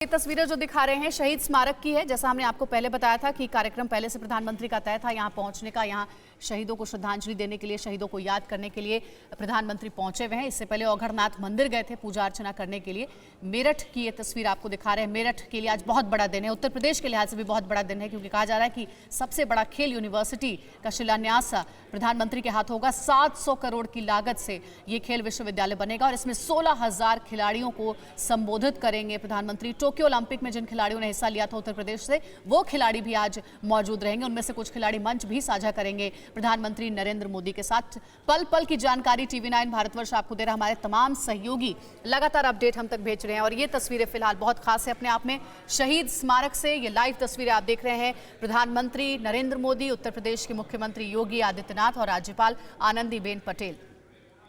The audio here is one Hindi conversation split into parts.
ये तस्वीरें जो दिखा रहे हैं शहीद स्मारक की है। जैसा हमने आपको पहले बताया था कि कार्यक्रम पहले से प्रधानमंत्री का तय था यहाँ पहुंचने का। यहाँ शहीदों को श्रद्धांजलि देने के लिए, शहीदों को याद करने के लिए प्रधानमंत्री पहुंचे हुए हैं। इससे पहले औघड़नाथ मंदिर गए थे पूजा अर्चना करने के लिए। मेरठ की ये तस्वीर आपको दिखा रहे हैं। मेरठ के लिए आज बहुत बड़ा दिन है, उत्तर प्रदेश के लिहाज से भी बहुत बड़ा दिन है, क्योंकि कहा जा रहा है कि सबसे बड़ा खेल यूनिवर्सिटी का शिलान्यास प्रधानमंत्री के हाथ होगा। 700 करोड़ की लागत से ये खेल विश्वविद्यालय बनेगा और इसमें 16,000 खिलाड़ियों को संबोधित करेंगे प्रधानमंत्री। टोक्यो ओलंपिक में जिन खिलाड़ियों ने हिस्सा लिया था उत्तर प्रदेश से, वो खिलाड़ी भी आज मौजूद रहेंगे। उनमें से कुछ खिलाड़ी मंच भी साझा करेंगे प्रधानमंत्री नरेंद्र मोदी के साथ। पल पल की जानकारी TV9 भारतवर्ष आपको दे रहा। हमारे तमाम सहयोगी लगातार अपडेट हम तक भेज रहे हैं और ये तस्वीरें फिलहाल बहुत खास है अपने आप में। शहीद स्मारक से ये लाइव तस्वीरें आप देख रहे हैं। प्रधानमंत्री नरेंद्र मोदी, उत्तर प्रदेश के मुख्यमंत्री योगी आदित्यनाथ और राज्यपाल आनंदीबेन पटेल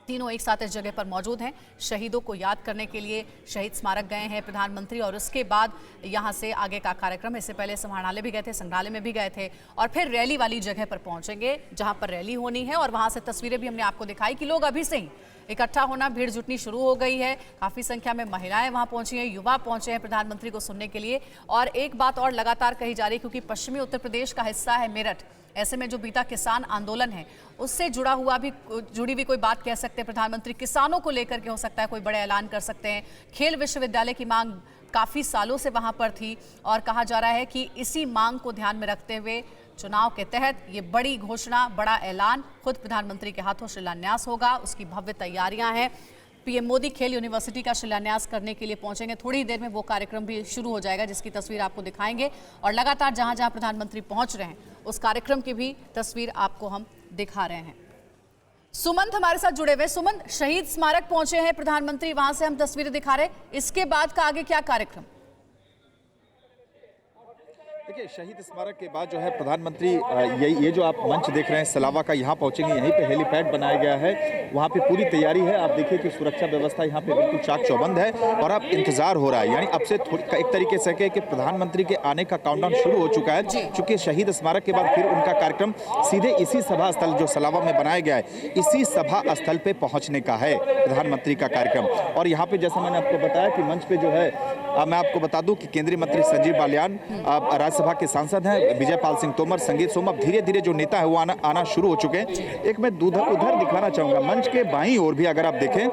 तीनों एक साथ इस जगह पर मौजूद हैं। शहीदों को याद करने के लिए शहीद स्मारक गए हैं प्रधानमंत्री और उसके बाद यहां से आगे का कार्यक्रम, इससे पहले समाहरणालय भी गए थे, संग्रहालय में भी गए थे और फिर रैली वाली जगह पर पहुंचेंगे जहां पर रैली होनी है। और वहां से तस्वीरें भी हमने आपको दिखाई कि लोग अभी से ही इकट्ठा होना, भीड़ जुटनी शुरू हो गई है। काफी संख्या में महिलाएं वहां पहुंची हैं, युवा पहुंचे हैं प्रधानमंत्री को सुनने के लिए। और एक बात और लगातार कही जा रही है, क्योंकि पश्चिमी उत्तर प्रदेश का हिस्सा है मेरठ, ऐसे में जो बीता किसान आंदोलन है उससे जुड़ी हुई कोई बात कह सकते हैं प्रधानमंत्री। किसानों को लेकर के हो सकता है कोई बड़े ऐलान कर सकते हैं। खेल विश्वविद्यालय की मांग काफी सालों से वहां पर थी और कहा जा रहा है कि इसी मांग को ध्यान में रखते हुए चुनाव के तहत ये बड़ी घोषणा, बड़ा ऐलान खुद प्रधानमंत्री के हाथों शिलान्यास होगा। उसकी भव्य तैयारियां हैं। पीएम मोदी खेल यूनिवर्सिटी का शिलान्यास करने के लिए पहुंचेंगे। थोड़ी देर में वो कार्यक्रम भी शुरू हो जाएगा जिसकी तस्वीर आपको दिखाएंगे और लगातार जहां जहां प्रधानमंत्री पहुंच रहे हैं उस कार्यक्रम की भी तस्वीर आपको हम दिखा रहे हैं। सुमंत हमारे साथ जुड़े हुए। सुमंत, शहीद स्मारक पहुंचे हैं प्रधानमंत्री, वहां से हम तस्वीरें दिखा रहे हैं, इसके बाद का आगे क्या कार्यक्रम? देखिए, शहीद स्मारक के बाद जो है प्रधानमंत्री ये जो आप मंच देख रहे हैं सलावा का, यहाँ पहुंचेंगे। यहीं पे हेलीपैड बनाया गया है, वहाँ पे पूरी तैयारी है। आप देखिए कि सुरक्षा व्यवस्था यहाँ पे बिल्कुल चाक चौबंद है और अब इंतजार हो रहा है। यानी अब से एक तरीके से कहे कि प्रधानमंत्री के आने का काउंटडाउन शुरू हो चुका है, क्योंकि शहीद स्मारक के बाद फिर उनका कार्यक्रम सीधे इसी सभा स्थल जो सलावा में बनाया गया है, इसी सभा स्थल पे पहुँचने का है प्रधानमंत्री का कार्यक्रम। और यहाँ पे जैसा मैंने आपको बताया कि मंच पे जो है, मैं आपको बता दूं कि केंद्रीय मंत्री संजीव बालियान, राज्यसभा के सांसद हैं विजय पाल सिंह तोमर, संगीत सोम, धीरे धीरे जो नेता है वो आना शुरू हो चुके हैं। एक मैं उधर दिखाना चाहूंगा, मंच के बाईं ओर भी अगर आप देखें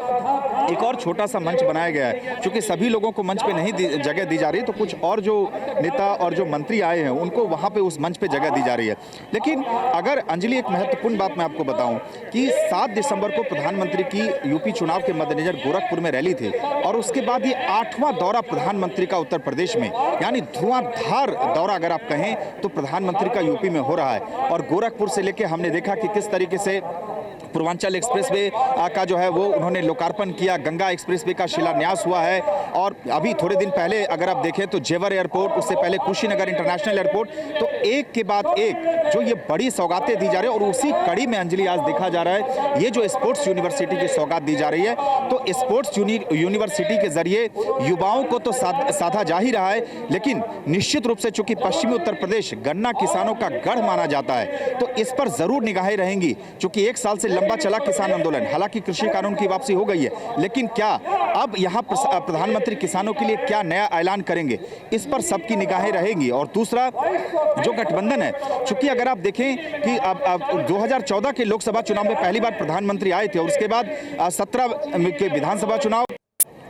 एक और छोटा सा मंच बनाया गया है। क्योंकि सभी लोगों को मंच पे नहीं जगह दी जा रही, तो कुछ और जो नेता और जो मंत्री आए हैं उनको वहां पे उस मंच पे जगह दी जा रही है। लेकिन अगर अंजलि, एक महत्वपूर्ण बात मैं आपको बताऊं कि 7 दिसंबर को प्रधानमंत्री की यूपी चुनाव के मद्देनजर गोरखपुर में रैली थी और उसके बाद ये 8वां दौरा प्रधानमंत्री का उत्तर प्रदेश में, यानी धुआंधार दौरा अगर आप कहें तो प्रधानमंत्री का यूपी में हो रहा है। और गोरखपुर से लेके हमने देखा कि किस तरीके से पूर्वांचल एक्सप्रेसवे का जो है वो उन्होंने लोकार्पण किया, गंगा एक्सप्रेसवे का शिलान्यास हुआ है। और अभी थोड़े दिन पहले अगर आप देखें तो जेवर एयरपोर्ट, उससे पहले कुशीनगर इंटरनेशनल एयरपोर्ट, तो एक के बाद एक जो ये बड़ी सौगातें दी जा रही है। और उसी कड़ी में अंजलि आज देखा जा रहा है ये जो स्पोर्ट्स यूनिवर्सिटी की सौगात दी जा रही है, तो स्पोर्ट्स यूनिवर्सिटी के जरिए युवाओं को तो साधा जा ही रहा है, लेकिन निश्चित रूप से चूंकि पश्चिमी उत्तर प्रदेश गन्ना किसानों का गढ़ माना जाता है, तो इस पर जरूर निगाहें रहेंगी। चूंकि 1 साल से लंबा चला किसान आंदोलन, हालांकि कृषि कानून की वापसी हो गई है, लेकिन क्या अब यहाँ प्रधानमंत्री किसानों के लिए क्या नया ऐलान करेंगे, इस पर सबकी निगाहें रहेंगी। और दूसरा जो गठबंधन है, चूंकि अगर आप देखें कि अब 2014 के लोकसभा चुनाव में पहली बार प्रधानमंत्री आए थे और उसके बाद 17 के विधानसभा चुनाव,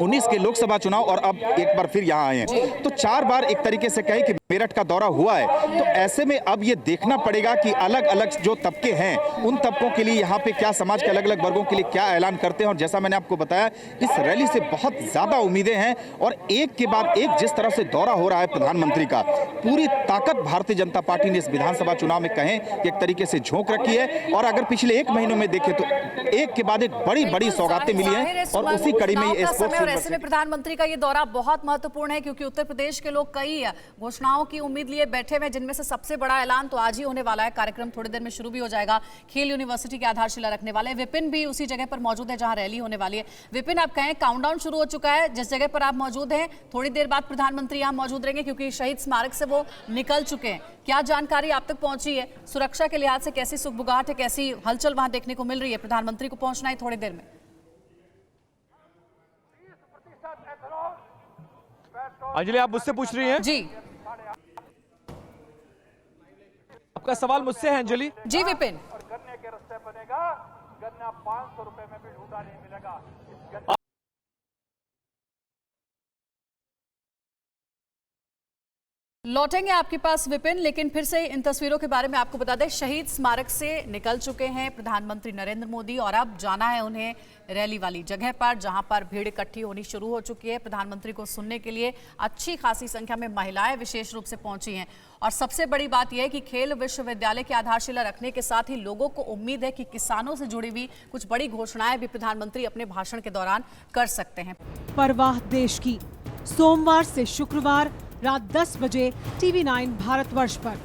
19 के लोकसभा चुनाव और अब एक बार फिर यहाँ आए हैं, तो 4 बार एक तरीके से कहे कि मेरठ का दौरा हुआ है। तो ऐसे में अब ये देखना पड़ेगा कि अलग अलग जो तबके हैं उन तबकों के लिए यहाँ पे क्या, समाज के अलग अलग वर्गों के लिए क्या ऐलान करते हैं। और जैसा मैंने आपको बताया, इस रैली से बहुत ज्यादा उम्मीदें हैं और एक के बाद एक जिस तरह से दौरा हो रहा है प्रधानमंत्री का, पूरी ताकत भारतीय जनता पार्टी ने इस विधानसभा चुनाव में कहें कि एक तरीके से झोंक रखी है। और अगर पिछले 1 महीनों में देखें तो एक के बाद एक बड़ी बड़ी सौगातें मिली हैं और उसी कड़ी में ये स्पोर्ट्स। ऐसे में प्रधानमंत्री का ये दौरा बहुत महत्वपूर्ण है, क्योंकि उत्तर प्रदेश के लोग कई घोषणाओं की उम्मीद लिए बैठे हुए, जिनमें से सबसे बड़ा ऐलान तो आज ही होने वाला है। कार्यक्रम थोड़ी देर में शुरू भी हो जाएगा। खेल यूनिवर्सिटी की आधारशिला रखने वाले विपिन भी उसी जगह पर मौजूद है जहां रैली होने वाली है। विपिन, आप कहें काउंटडाउन शुरू हो चुका है, जिस जगह पर आप मौजूद हैं थोड़ी देर बाद प्रधानमंत्री यहां मौजूद रहेंगे, क्योंकि शहीद स्मारक से वो निकल चुके हैं। क्या जानकारी आप तक पहुंची है? सुरक्षा के लिहाज से कैसी सुगबुगाहट है, कैसी हलचल वहां देखने को मिल रही है? प्रधानमंत्री को पहुंचना है थोड़ी देर में। अंजलि, आप मुझसे पूछ रही हैं? जी आपका सवाल मुझसे है अंजलि? जी विपिन। गन्ने के रस्ते बनेगा, गन्ना 500 रुपए में भी ढूंढा नहीं मिलेगा। लौटेंगे आपके पास विपिन, लेकिन फिर से इन तस्वीरों के बारे में आपको बता दें, शहीद स्मारक से निकल चुके हैं प्रधानमंत्री नरेंद्र मोदी और अब जाना है उन्हें रैली वाली जगह पर, जहां पर भीड़ इकट्ठी होनी शुरू हो चुकी है। प्रधानमंत्री को सुनने के लिए अच्छी खासी संख्या में महिलाएं विशेष रूप से पहुंची हैं और सबसे बड़ी बात यह है कि खेल विश्वविद्यालय की आधारशिला रखने के साथ ही लोगों को उम्मीद है कि किसानों से जुड़ी हुई कुछ बड़ी घोषणाएं भी प्रधानमंत्री अपने भाषण के दौरान कर सकते हैं। परवाह देश की, सोमवार से शुक्रवार रात 10 बजे TV9 भारतवर्ष पर।